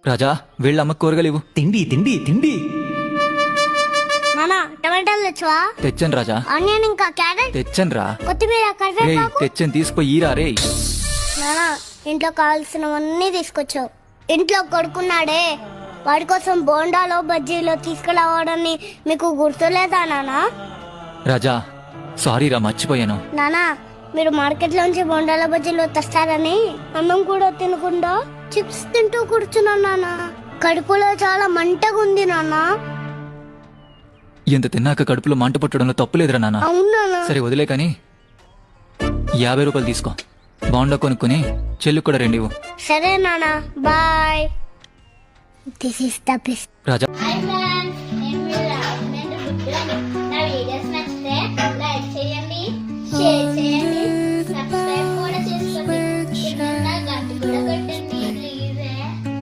రాజా వీళ్ళ అమ్మ కూరగాయలు ఇవ్వు. తిండి తిండి తిండి. నానా టమాటాలు తెచ్చువా? తెచ్చాను రాజా. ఆనియన్ ఇంకా క్యారెట్ తెచ్చాను రా. కొత్తిమీర రేయ్ కరివేపాకు. తెచ్చాను తీసిపోయి ఈరా రే. నానా ఇంట్లో కావాల్సినవన్నీ తీసుకొచ్చావు. ఇంట్లో కొడుకున్నాడే వాడి కోసం బోండాలో బజ్జీలో తీసుకురావడాన్ని మీకు గుర్తులేదా నానా? రాజా సారీ రా మర్చిపోయాను. నానా మీరు మార్కెట్ లోంచి బోండాల బజ్జీలు తెస్తారని అన్నం కూడా తినకుండా చిప్స్ తింటూ కూర్చున్నాను నానా. కడుపులో చాలా మంటగా ఉంది నానా. ఎంత తిన్నాక కడుపులో మంట పుట్టడంలో తప్పులేదురా నాన్న. అవును నానా. సరే వదిలే కానీ 50 రూపాయలు తీసుకో. బాండా కొనుక్కొని చెల్లి కూడా 2 ఇవ్వు. సరే నానా bye. This is the best. Raja hi friends.